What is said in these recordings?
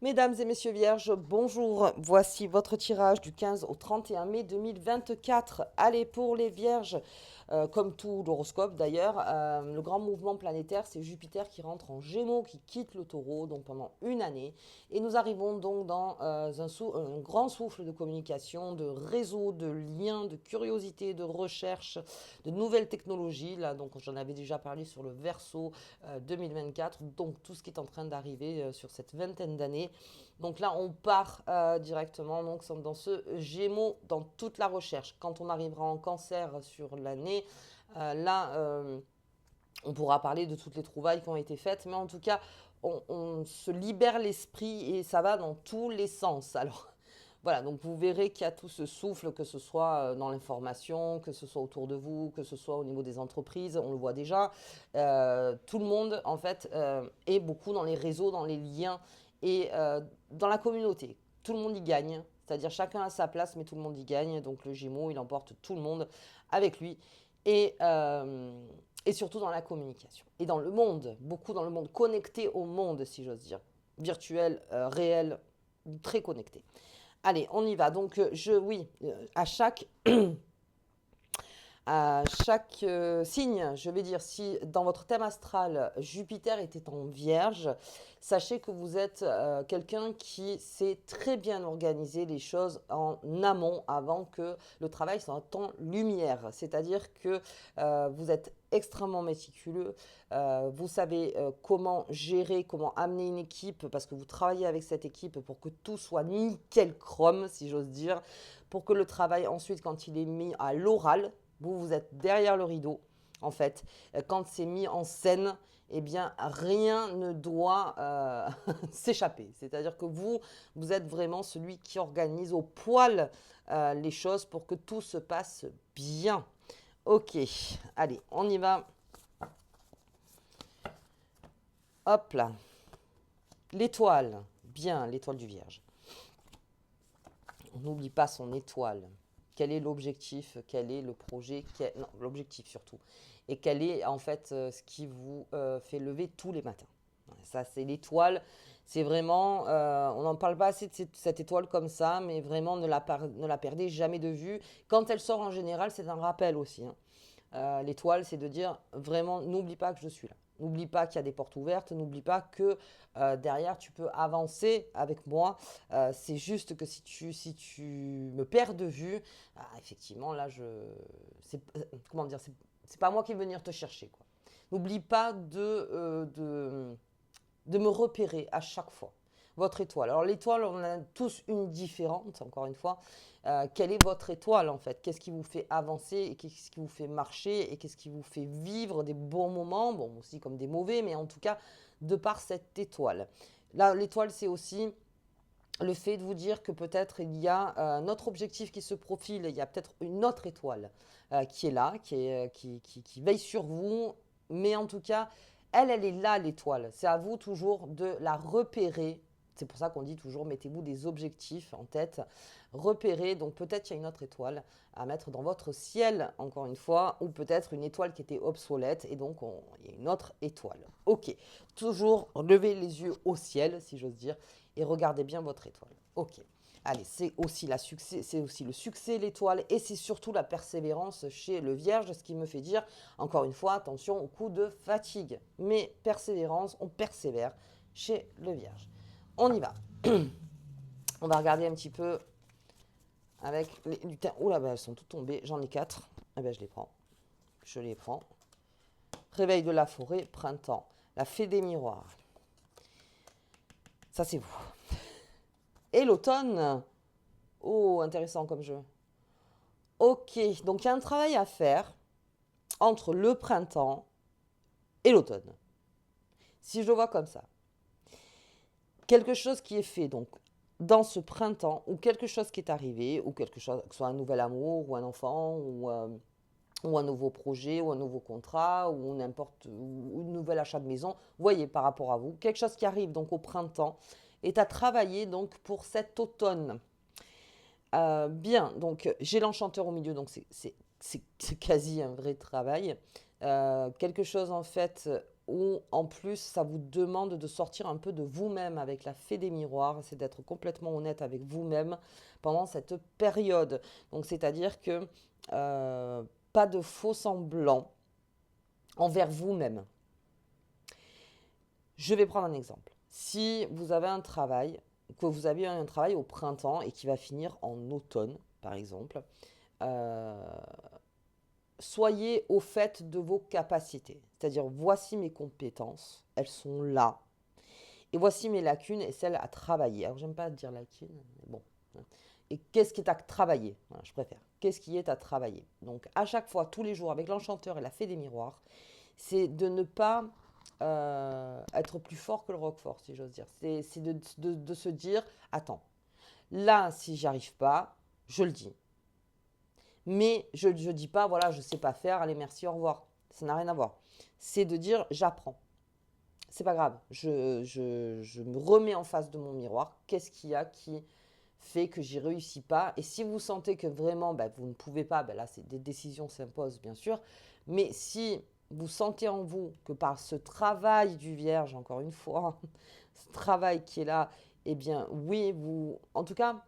Mesdames et messieurs vierges, bonjour. Voici votre tirage du 15 au 31 mai 2024. Allez, pour les vierges, comme tout l'horoscope d'ailleurs, le grand mouvement planétaire, c'est Jupiter qui rentre en Gémeaux, qui quitte le Taureau, donc pendant une année. Et nous arrivons donc dans un grand souffle de communication, de réseau, de liens, de curiosité, de recherche, de nouvelles technologies. Là, donc j'en avais déjà parlé sur le Verseau 2024, donc tout ce qui est en train d'arriver sur cette vingtaine d'années. Donc là, on part directement donc, dans ce Gémeaux, dans toute la recherche. Quand on arrivera en Cancer sur l'année, on pourra parler de toutes les trouvailles qui ont été faites, mais en tout cas, on se libère l'esprit et ça va dans tous les sens. Alors, voilà, donc vous verrez qu'il y a tout ce souffle, que ce soit dans l'information, que ce soit autour de vous, que ce soit au niveau des entreprises, on le voit déjà. Tout le monde, en fait, est beaucoup dans les réseaux, dans les liens et dans la communauté. Tout le monde y gagne, c'est-à-dire chacun a sa place, mais tout le monde y gagne. Donc le Gémeaux, il emporte tout le monde avec lui. Et, euh, et surtout dans la communication. Et dans le monde, beaucoup dans le monde, connecté au monde, si j'ose dire. Virtuel, réel, très connecté. Allez, on y va. Donc, oui, à chaque signe, je vais dire, si dans votre thème astral, Jupiter était en Vierge, sachez que vous êtes quelqu'un qui sait très bien organiser les choses en amont avant que le travail soit en lumière. C'est-à-dire que vous êtes extrêmement méticuleux, vous savez comment gérer, comment amener une équipe, parce que vous travaillez avec cette équipe pour que tout soit nickel chrome, si j'ose dire, pour que le travail ensuite, quand il est mis à l'oral, vous êtes derrière le rideau, en fait. Quand c'est mis en scène, eh bien, rien ne doit s'échapper. C'est-à-dire que vous êtes vraiment celui qui organise au poil les choses pour que tout se passe bien. Ok, allez, on y va. Hop là. L'étoile. Bien, l'étoile du Vierge. On n'oublie pas son étoile. Quel est l'objectif? Quel est le projet? Non, l'objectif surtout. Et quel est en fait ce qui vous fait lever tous les matins? Ça, c'est l'étoile. C'est vraiment, on n'en parle pas assez de cette étoile comme ça, mais vraiment ne la perdez jamais de vue. Quand elle sort en général, c'est un rappel aussi, hein. L'étoile, c'est de dire vraiment, n'oublie pas que je suis là. N'oublie pas qu'il y a des portes ouvertes. N'oublie pas que derrière, tu peux avancer avec moi. C'est juste que si tu me perds de vue, effectivement, là, comment dire, c'est pas moi qui vais venir te chercher, quoi. N'oublie pas de me repérer à chaque fois. Votre étoile. Alors l'étoile, on a tous une différente, encore une fois. Quelle est votre étoile en fait? Qu'est-ce qui vous fait avancer et qu'est-ce qui vous fait marcher et qu'est-ce qui vous fait vivre des bons moments, bon aussi comme des mauvais, mais en tout cas de par cette étoile. Là, l'étoile, c'est aussi le fait de vous dire que peut-être il y a notre objectif qui se profile, il y a peut-être une autre étoile qui est là, qui veille sur vous, mais en tout cas, elle est là l'étoile. C'est à vous toujours de la repérer. C'est pour ça qu'on dit toujours, mettez-vous des objectifs en tête, repérez, donc peut-être il y a une autre étoile à mettre dans votre ciel, encore une fois, ou peut-être une étoile qui était obsolète, et donc il y a une autre étoile. Ok, toujours levez les yeux au ciel, si j'ose dire, et regardez bien votre étoile. Ok. Allez, c'est aussi le succès, l'étoile, et c'est surtout la persévérance chez le Vierge, ce qui me fait dire, encore une fois, attention au coup de fatigue. Mais persévérance, on persévère chez le Vierge. On y va. On va regarder un petit peu avec les lutins. Ouh là, bah, elles sont toutes tombées. J'en ai 4. Eh ben, je les prends. Je les prends. Réveil de la forêt, printemps. La fée des miroirs. Ça, c'est vous. Et l'automne. Oh, intéressant comme jeu. Ok, donc il y a un travail à faire entre le printemps et l'automne. Si je le vois comme ça. Quelque chose qui est fait donc dans ce printemps, ou quelque chose qui est arrivé, ou quelque chose, que ce soit un nouvel amour, ou un enfant, ou un nouveau projet, ou un nouveau contrat, ou n'importe, ou un nouvel achat de maison, vous voyez par rapport à vous, quelque chose qui arrive donc au printemps est à travailler donc pour cet automne. Bien, donc j'ai l'enchanteur au milieu, donc c'est quasi un vrai travail. Quelque chose en fait où en plus ça vous demande de sortir un peu de vous-même avec la fée des miroirs, c'est d'être complètement honnête avec vous-même pendant cette période. Donc c'est-à-dire que euh, pas de faux semblants envers vous-même. Je vais prendre un exemple. Si vous avez un travail, que vous avez un travail au printemps et qui va finir en automne, par exemple, euh, soyez au fait de vos capacités. C'est-à-dire, voici mes compétences, elles sont là. Et voici mes lacunes et celles à travailler. Alors, j'aime pas dire lacunes, mais bon. Et qu'est-ce qui est à travailler? Voilà, je préfère. Qu'est-ce qui est à travailler? Donc, à chaque fois, tous les jours, avec l'enchanteur et la fée des miroirs, c'est de ne pas être plus fort que le roquefort, si j'ose dire. C'est de se dire, attends, là, si j'y arrive pas, je le dis. Mais je ne dis pas, voilà, je ne sais pas faire, allez, merci, au revoir. Ça n'a rien à voir. C'est de dire, j'apprends. C'est pas grave. Je me remets en face de mon miroir. Qu'est-ce qu'il y a qui fait que j'y réussis pas? Et si vous sentez que vraiment, bah, vous ne pouvez pas, bah, là, c'est des décisions s'imposent, bien sûr. Mais si vous sentez en vous que par ce travail du vierge, encore une fois, ce travail qui est là, eh bien, oui, vous, en tout cas,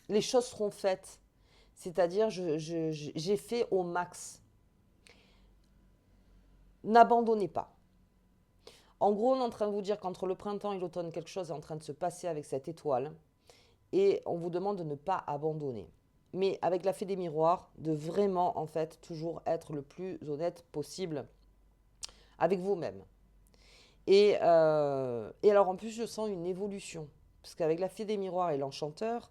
les choses seront faites. C'est-à-dire, j'ai fait au max. N'abandonnez pas. En gros, on est en train de vous dire qu'entre le printemps et l'automne, quelque chose est en train de se passer avec cette étoile. Et on vous demande de ne pas abandonner. Mais avec la fée des miroirs, de vraiment, en fait, toujours être le plus honnête possible avec vous-même. Et alors, en plus, je sens une évolution. Parce qu'avec la fée des miroirs et l'enchanteur,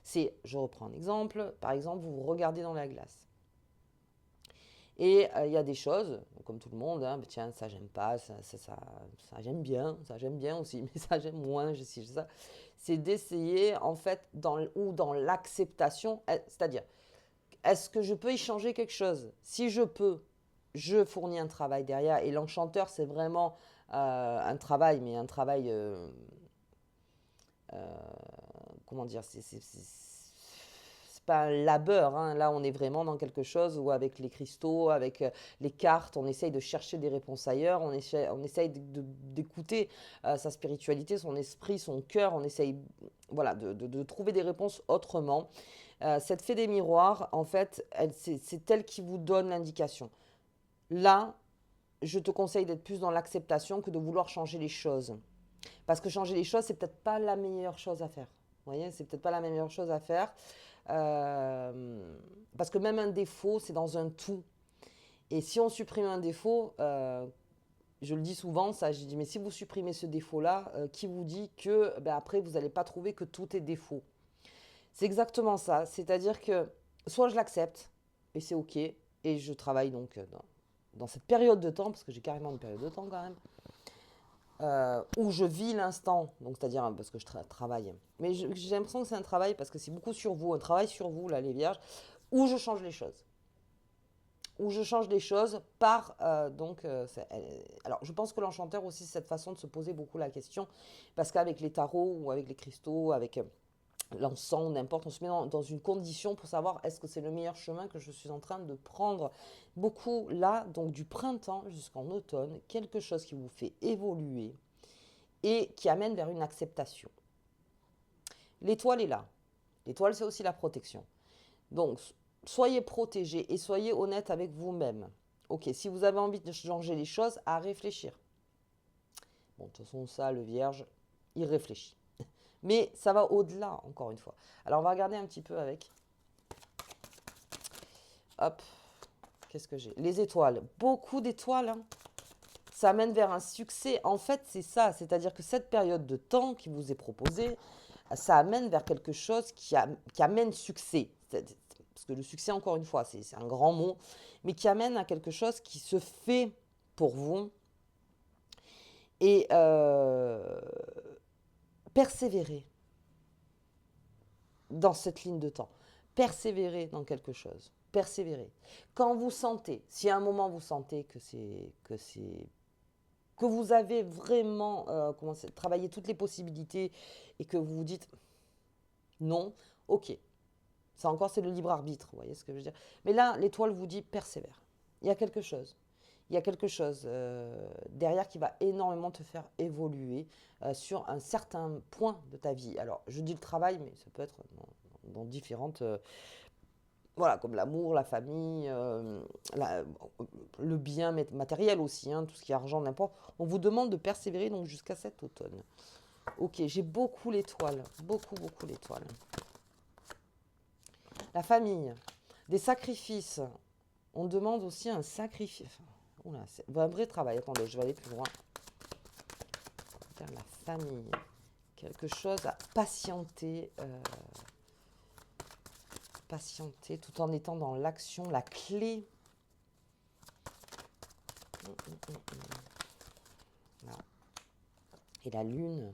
c'est, je reprends un exemple, par exemple, vous vous regardez dans la glace. Et il y a des choses, comme tout le monde, hein, tiens, ça j'aime pas, ça j'aime bien aussi, mais ça j'aime moins, ça. C'est d'essayer, en fait, dans l'acceptation, c'est-à-dire, est-ce que je peux y changer quelque chose? Si je peux, je fournis un travail derrière. Et l'enchanteur, c'est vraiment un travail, mais un travail, comment dire, c'est pas un labeur, hein. Là, on est vraiment dans quelque chose où avec les cristaux, avec les cartes, on essaye de chercher des réponses ailleurs, on essaye d'écouter sa spiritualité, son esprit, son cœur, on essaye voilà, de trouver des réponses autrement. Cette fée des miroirs, en fait, c'est elle qui vous donne l'indication. Là, je te conseille d'être plus dans l'acceptation que de vouloir changer les choses. Parce que changer les choses, c'est peut-être pas la meilleure chose à faire. Vous voyez, c'est peut-être pas la meilleure chose à faire. Parce que même un défaut, c'est dans un tout. Et si on supprime un défaut, je le dis souvent, ça, je dis, mais si vous supprimez ce défaut-là, qui vous dit que ben, après, vous n'allez pas trouver que tout est défaut? C'est exactement ça. C'est-à-dire que soit je l'accepte, et c'est OK, et je travaille donc dans cette période de temps, parce que j'ai carrément une période de temps quand même, où je vis l'instant, donc c'est-à-dire parce que je travaille. Mais j'ai l'impression que c'est un travail parce que c'est beaucoup sur vous, un travail sur vous, là, les vierges, où je change les choses. Où je change les choses par. Alors, je pense que l'enchanteur aussi, c'est cette façon de se poser beaucoup la question, parce qu'avec les tarots ou avec les cristaux, avec l'encens, n'importe, on se met dans une condition pour savoir est-ce que c'est le meilleur chemin que je suis en train de prendre. Beaucoup là, donc du printemps jusqu'en automne, quelque chose qui vous fait évoluer et qui amène vers une acceptation. L'étoile est là. L'étoile, c'est aussi la protection. Donc, soyez protégés et soyez honnête avec vous-même. Ok, si vous avez envie de changer les choses, à réfléchir. Bon, de toute façon, ça, le vierge, il réfléchit. Mais ça va au-delà, encore une fois. Alors, on va regarder un petit peu avec. Hop, qu'est-ce que j'ai? Les étoiles. Beaucoup d'étoiles, hein. Ça amène vers un succès. En fait, c'est ça. C'est-à-dire que cette période de temps qui vous est proposée, ça amène vers quelque chose qui amène succès. Parce que le succès, encore une fois, c'est un grand mot, mais qui amène à quelque chose qui se fait pour vous. Et persévérer dans cette ligne de temps. Persévérer dans quelque chose. Persévérer. Quand vous sentez, si à un moment vous sentez que vous avez vraiment travaillé toutes les possibilités et que vous vous dites non, ok. Ça encore, c'est le libre arbitre, vous voyez ce que je veux dire. Mais là, l'étoile vous dit persévère. Il y a quelque chose. il y a quelque chose derrière qui va énormément te faire évoluer sur un certain point de ta vie. Alors, je dis le travail, mais ça peut être dans différentes... voilà, comme l'amour, la famille, la- le bien matériel aussi, hein, tout ce qui est argent, n'importe. On vous demande de persévérer donc jusqu'à cet automne. Ok, j'ai beaucoup l'étoile, beaucoup, beaucoup l'étoile. La famille, des sacrifices. On demande aussi un sacrifice. Oula, c'est un vrai travail. Attendez, je vais aller plus loin. Faire la famille. Quelque chose à patienter. Patienter tout en étant dans l'action. La clé. Là. Et la lune.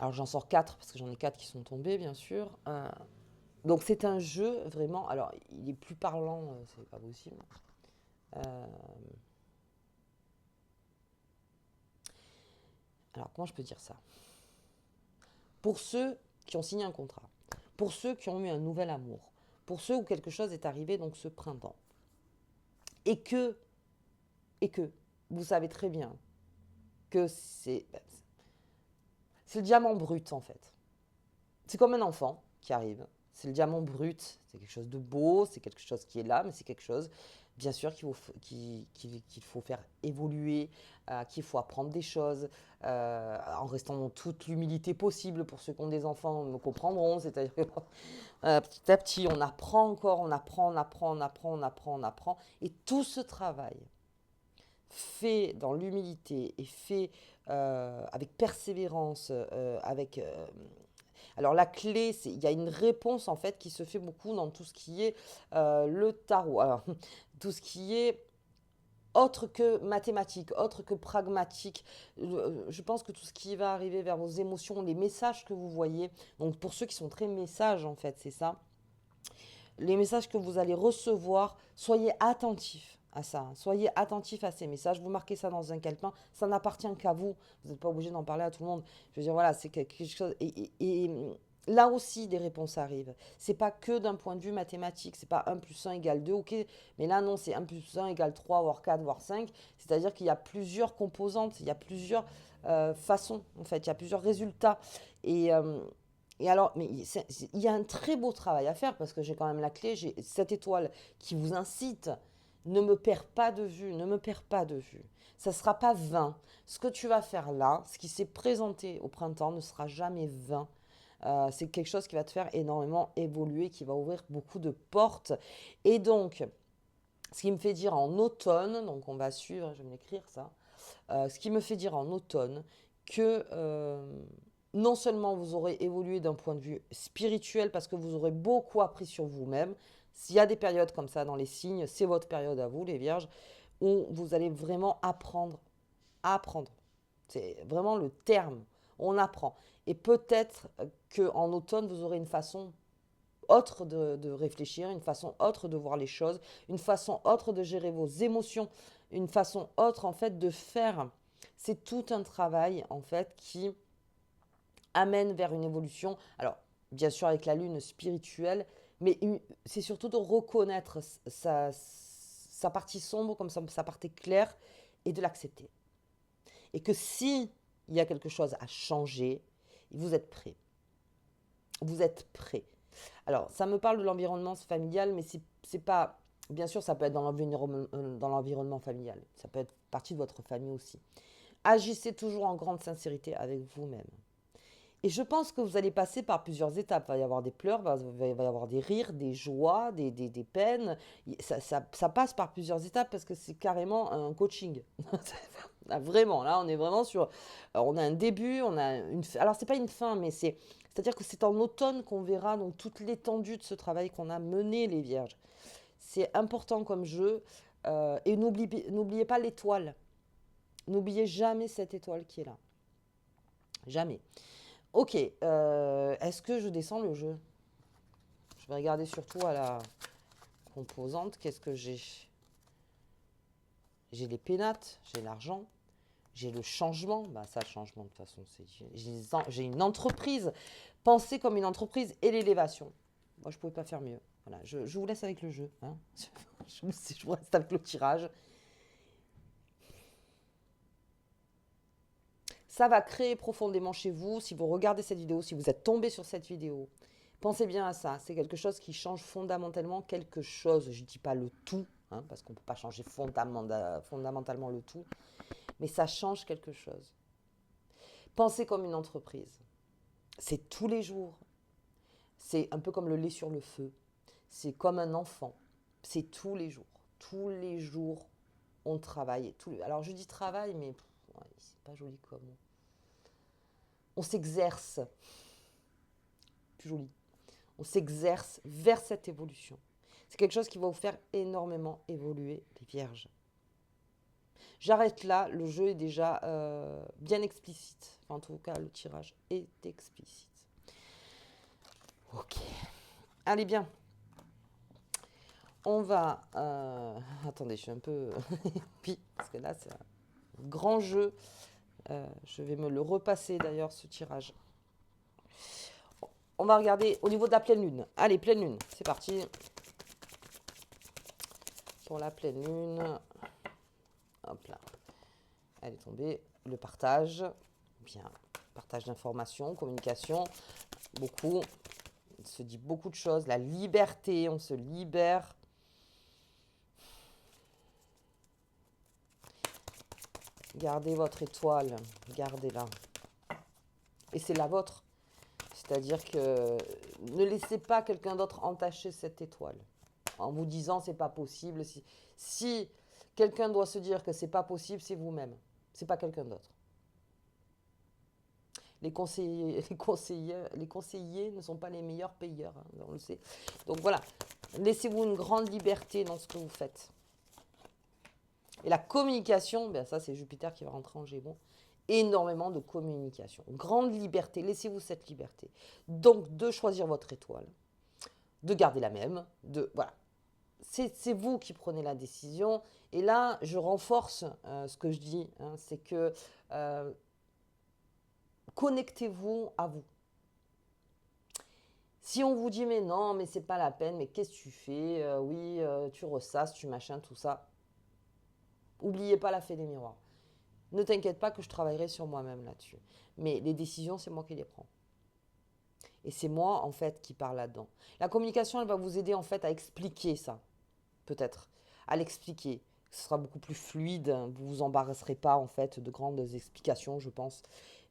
Alors j'en sors 4 parce que j'en ai 4 qui sont tombés, bien sûr. Donc c'est un jeu vraiment. Alors il est plus parlant, c'est pas possible. Alors comment je peux dire ça? Pour ceux qui ont signé un contrat, pour ceux qui ont eu un nouvel amour, pour ceux où quelque chose est arrivé donc ce printemps, et que, vous savez très bien que c'est le diamant brut en fait. C'est comme un enfant qui arrive. C'est le diamant brut. C'est quelque chose de beau, c'est quelque chose qui est là, mais c'est quelque chose, bien sûr, qu'il faut faire évoluer, qu'il faut apprendre des choses, en restant dans toute l'humilité possible. Pour ceux qui ont des enfants, me comprendront. C'est-à-dire que petit à petit, on apprend encore, on apprend, on apprend, on apprend, on apprend, on apprend. Et tout ce travail fait dans l'humilité et fait avec persévérance, alors la clé, c'est il y a une réponse en fait qui se fait beaucoup dans tout ce qui est le tarot. Alors, tout ce qui est autre que mathématique, autre que pragmatique. Je pense que tout ce qui va arriver vers vos émotions, les messages que vous voyez, donc pour ceux qui sont très messages en fait, c'est ça. Les messages que vous allez recevoir, soyez attentifs à ça. Soyez attentifs à ces messages. Vous marquez ça dans un calepin. Ça n'appartient qu'à vous. Vous n'êtes pas obligé d'en parler à tout le monde. Je veux dire, voilà, c'est quelque chose. Et là aussi, des réponses arrivent. C'est pas que d'un point de vue mathématique. C'est pas 1 + 1 = 2, ok. Mais là, non, c'est 1 + 1 = 3, voire 4, voire 5. C'est-à-dire qu'il y a plusieurs composantes. Il y a plusieurs façons, en fait. Il y a plusieurs résultats. Et. Et alors, mais il y a un très beau travail à faire parce que j'ai quand même la clé, j'ai cette étoile qui vous incite. Ne me perds pas de vue, ne me perds pas de vue. Ça ne sera pas vain. Ce que tu vas faire là, ce qui s'est présenté au printemps ne sera jamais vain. C'est quelque chose qui va te faire énormément évoluer, qui va ouvrir beaucoup de portes. Et donc, ce qui me fait dire en automne, donc on va suivre, je vais m'écrire ça, ce qui me fait dire en automne que non seulement vous aurez évolué d'un point de vue spirituel parce que vous aurez beaucoup appris sur vous-même, s'il y a des périodes comme ça dans les signes, c'est votre période à vous, les vierges, où vous allez vraiment apprendre. Apprendre. C'est vraiment le terme. On apprend. Et peut-être qu'en automne, vous aurez une façon autre de réfléchir, une façon autre de voir les choses, une façon autre de gérer vos émotions, une façon autre en fait de faire. C'est tout un travail en fait qui amène vers une évolution. Alors, bien sûr avec la lune spirituelle, mais c'est surtout de reconnaître sa partie sombre comme sa partie claire et de l'accepter. Et que si il y a quelque chose à changer, vous êtes prêt. Vous êtes prêt. Alors, ça me parle de l'environnement familial, mais c'est pas. Bien sûr, ça peut être dans l'environnement familial. Ça peut être partie de votre famille aussi. Agissez toujours en grande sincérité avec vous-même. Et je pense que vous allez passer par plusieurs étapes. Il va y avoir des pleurs, il va y avoir des rires, des joies, des peines. Ça passe par plusieurs étapes parce que c'est carrément un coaching. Vraiment, là, on est vraiment sur. On a un début, on a une. Alors, c'est pas une fin, mais c'est-à-dire que c'est en automne qu'on verra donc toute l'étendue de ce travail qu'on a mené, les vierges. C'est important comme jeu. Et n'oubliez pas l'étoile. N'oubliez jamais cette étoile qui est là. Jamais. Ok, est-ce que je descends le jeu? Je vais regarder surtout à la composante. Qu'est-ce que j'ai? J'ai les pénates, j'ai l'argent, j'ai le changement. Bah ça, le changement, de toute façon, j'ai une entreprise. Pensez comme une entreprise et l'élévation. Moi, je ne pouvais pas faire mieux. Voilà, je vous laisse avec le jeu. Hein. Je vous reste avec le tirage. Ça va créer profondément chez vous, si vous regardez cette vidéo, si vous êtes tombé sur cette vidéo, pensez bien à ça. C'est quelque chose qui change fondamentalement quelque chose. Je ne dis pas le tout, hein, parce qu'on ne peut pas changer fondamentalement le tout, mais ça change quelque chose. Pensez comme une entreprise. C'est tous les jours. C'est un peu comme le lait sur le feu. C'est comme un enfant. C'est tous les jours. Tous les jours, on travaille. Alors, je dis travail, mais ouais, c'est pas joli comme mot. On s'exerce. Plus joli. On s'exerce vers cette évolution. C'est quelque chose qui va vous faire énormément évoluer, les vierges. J'arrête là, le jeu est déjà bien explicite. Enfin, en tout cas, le tirage est explicite. Ok. Allez, bien. On va... attendez, je suis un peu... Puis, parce que là, c'est un grand jeu. Je vais me le repasser, d'ailleurs, ce tirage. On va regarder au niveau de la pleine lune. Allez, pleine lune, c'est parti. Pour la pleine lune. Hop là. Elle est tombée. Le partage. Bien. Partage d'informations, communication. Beaucoup. Il se dit beaucoup de choses. La liberté, on se libère. Gardez votre étoile. Gardez-la. Et c'est la vôtre. C'est-à-dire que ne laissez pas quelqu'un d'autre entacher cette étoile. En vous disant c'est pas possible. Si quelqu'un doit se dire que c'est pas possible, c'est vous-même. C'est pas quelqu'un d'autre. Les conseillers ne sont pas les meilleurs payeurs, hein, on le sait. Donc voilà, laissez-vous une grande liberté dans ce que vous faites. Et la communication, ben ça c'est Jupiter qui va rentrer en Gémeaux. Énormément de communication. Grande liberté, laissez-vous cette liberté. Donc de choisir votre étoile, de garder la même, voilà. C'est vous qui prenez la décision. Et là, je renforce ce que je dis, hein, c'est que connectez-vous à vous. Si on vous dit mais non, mais c'est pas la peine, mais qu'est-ce que tu fais, oui, tu ressasses, tu machin, tout ça. Oubliez pas la fée des miroirs. Ne t'inquiète pas que je travaillerai sur moi-même là-dessus. Mais les décisions, c'est moi qui les prends. Et c'est moi, en fait, qui parle là-dedans. La communication, elle va vous aider, en fait, à expliquer ça. Peut-être. À l'expliquer. Ce sera beaucoup plus fluide. Vous vous embarrasserez pas, en fait, de grandes explications, je pense.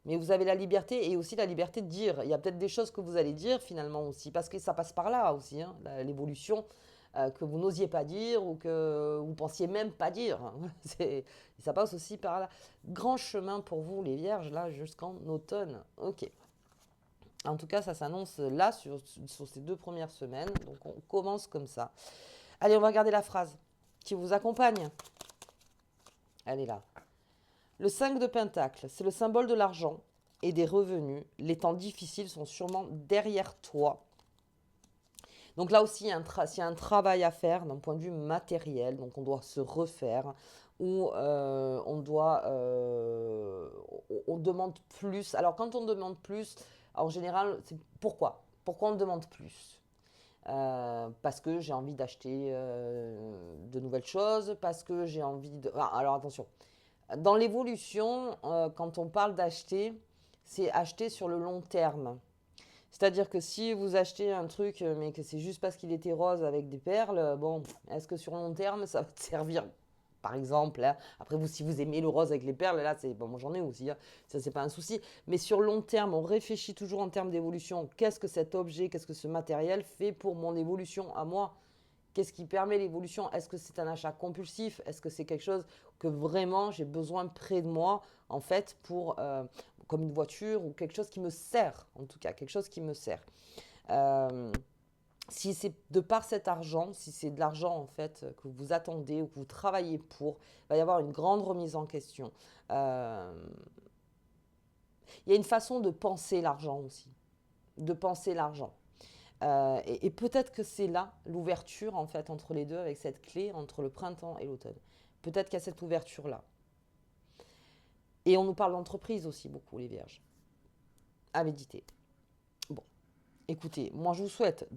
Mais vous avez la liberté et aussi la liberté de dire. Il y a peut-être des choses que vous allez dire, finalement, aussi. Parce que ça passe par là, aussi, hein, l'évolution. Que vous n'osiez pas dire ou que vous pensiez même pas dire. Ça passe aussi par là. Grand chemin pour vous, les vierges, là, jusqu'en automne. Ok. En tout cas, ça s'annonce là, sur ces 2 premières semaines. Donc, on commence comme ça. Allez, on va regarder la phrase qui vous accompagne. Elle est là. Le 5 de Pentacle, c'est le symbole de l'argent et des revenus. Les temps difficiles sont sûrement derrière toi. Donc là aussi, il y a un travail à faire d'un point de vue matériel. Donc on doit se refaire ou on demande plus. Alors quand on demande plus, en général, c'est pourquoi? Pourquoi on demande plus? Parce que j'ai envie d'acheter de nouvelles choses, parce que j'ai envie de... Ah, alors attention, dans l'évolution, quand on parle d'acheter, c'est acheter sur le long terme. C'est-à-dire que si vous achetez un truc, mais que c'est juste parce qu'il était rose avec des perles, bon, est-ce que sur le long terme, ça va te servir? Par exemple, hein. Après, vous, si vous aimez le rose avec les perles, là, c'est bon, moi j'en ai aussi, hein. Ça, c'est pas un souci. Mais sur le long terme, on réfléchit toujours en termes d'évolution. Qu'est-ce que cet objet, qu'est-ce que ce matériel fait pour mon évolution à moi? Qu'est-ce qui permet l'évolution? Est-ce que c'est un achat compulsif? Est-ce que c'est quelque chose que vraiment j'ai besoin près de moi, en fait, pour, comme une voiture ou quelque chose qui me sert, en tout cas, quelque chose qui me sert. Si c'est de par cet argent, si c'est de l'argent en fait que vous attendez ou que vous travaillez pour, il va y avoir une grande remise en question. Il y a une façon de penser l'argent aussi, de penser l'argent. Et peut-être que c'est là l'ouverture en fait entre les deux avec cette clé entre le printemps et l'automne. Peut-être qu'il y a cette ouverture-là. Et on nous parle d'entreprise aussi beaucoup, les vierges. À méditer. Bon, écoutez, moi je vous souhaite